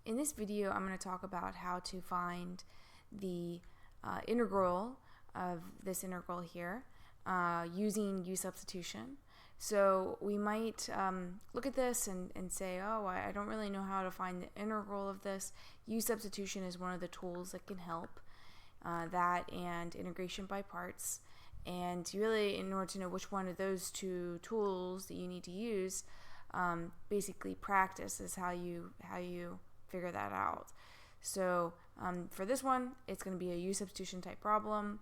In this video, I'm going to talk about how to find the integral of this integral here using u substitution. So we might look at this and say, oh, I don't really know how to find the integral of this. U substitution is one of the tools that can help that, and integration by parts. And really, in order to know which one of those two tools that you need to use, basically practice is how you figure that out. So for this one, it's going to be a u substitution type problem.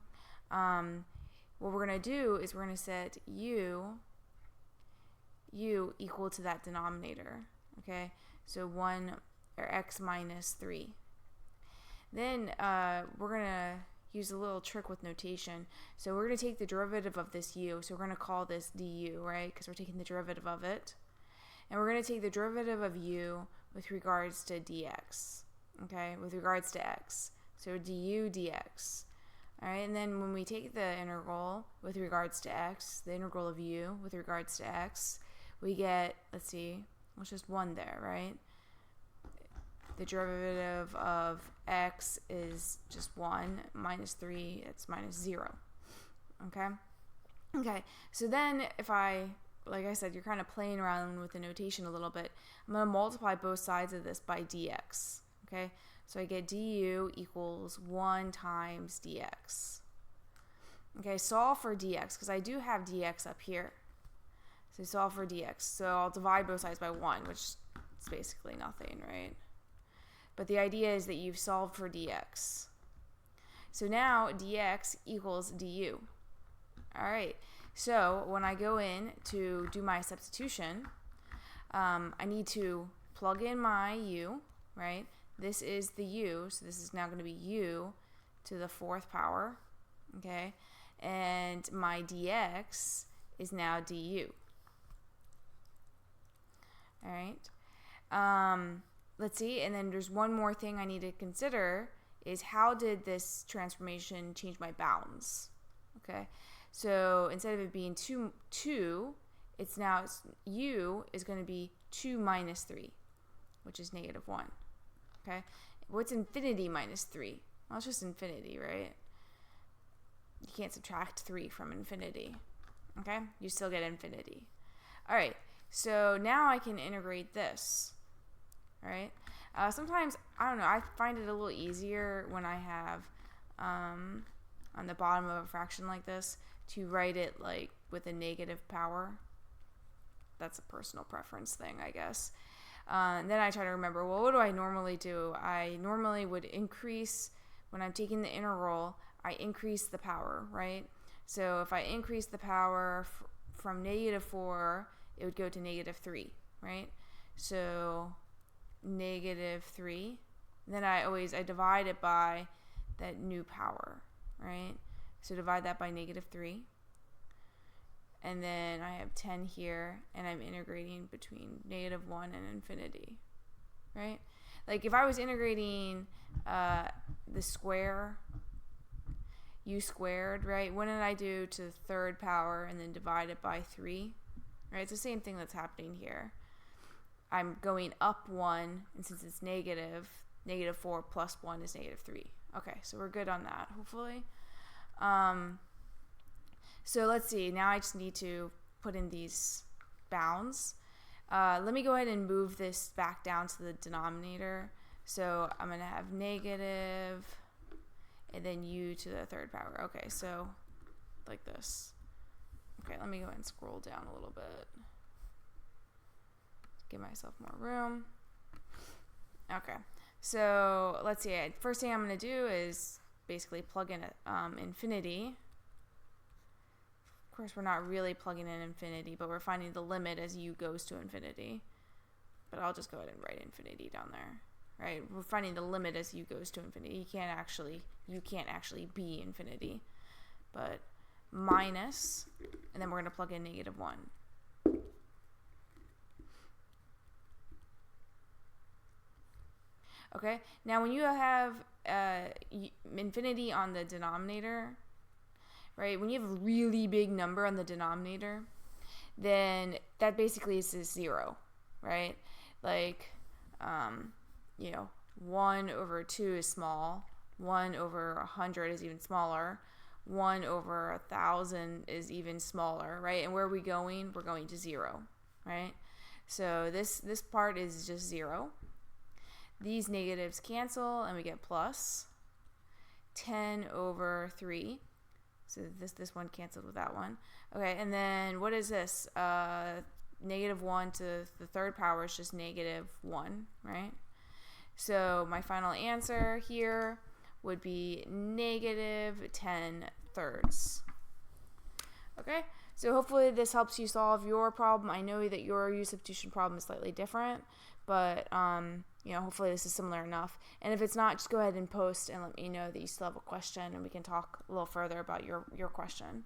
What we're going to do is we're going to set u equal to that denominator. Okay, so 1 or x minus 3. Then we're going to use a little trick with notation. So we're going to take the derivative of this u. So we're going to call this du, right? Because we're taking the derivative of it. And we're going to take the derivative of u with regards to dx. Okay, with regards to x. So du dx. Alright, and then when we take the integral with regards to x, the integral of u with regards to x, we get, let's see, it's just 1 there, right? The derivative of x is just 1 minus 3, it's minus 0. Okay? Okay, so then if like I said, you're kind of playing around with the notation a little bit. I'm going to multiply both sides of this by dx. Okay, so I get du equals 1 times dx. Okay, solve for dx, because I do have dx up here. So solve for dx. So I'll divide both sides by 1, which is basically nothing, right? But the idea is that you've solved for dx. So now dx equals du. All right. So when I go in to do my substitution, I need to plug in my u, right? This is the u, so this is now going to be u to the 4th power, okay? And my dx is now du. All right. Let's see, and then there's one more thing I need to consider is how did this transformation change my bounds, okay? So instead of it being 2, it's now u is going to be 2 minus 3, which is negative 1. Okay? What's infinity minus 3? Well, it's just infinity, right? You can't subtract 3 from infinity. Okay? You still get infinity. All right. So now I can integrate this. All right? Sometimes, I don't know, I find it a little easier when I have on the bottom of a fraction like this to write it like with a negative power. That's a personal preference thing, I guess. And then I try to remember, well, what do I normally do? I normally would increase, when I'm taking the integral, I increase the power, right? So if I increase the power from negative 4, it would go to negative 3, right? So negative 3. Then I divide it by that new power, right? So divide that by negative 3. And then I have 10 here, and I'm integrating between negative 1 and infinity, right? Like if I was integrating the square, u squared, right? What did I do to the 3rd power and then divide it by 3? Right? It's the same thing that's happening here. I'm going up 1, and since it's negative 4 plus 1 is negative 3. Okay, so we're good on that, hopefully. So let's see, now I just need to put in these bounds. Let me go ahead and move this back down to the denominator. So I'm going to have negative and then u to the 3rd power. Okay, so like this. Okay, let me go ahead and scroll down a little bit. Give myself more room. Okay, so let's see. First thing I'm going to do is basically plug in infinity. Of course, we're not really plugging in infinity, but we're finding the limit as u goes to infinity. But I'll just go ahead and write infinity down there, right? We're finding the limit as u goes to infinity. U can't actually be infinity, but minus, and then we're going to plug in negative 1. Okay, now when you have infinity on the denominator, right, when you have a really big number on the denominator, then that basically is 0, right? Like, 1 over 2 is small. 1 over 100 is even smaller. 1 over 1,000 is even smaller, right? And where are we going? We're going to 0, right? So this part is just 0. These negatives cancel, and we get plus 10 over 3. So this one canceled with that one. Okay, and then what is this? Negative 1 to the third power is just negative 1, right? So my final answer here would be negative 10 thirds. Okay, so hopefully this helps you solve your problem. I know that your use substitution problem is slightly different, but hopefully this is similar enough. And if it's not, just go ahead and post and let me know that you still have a question, and we can talk a little further about your question.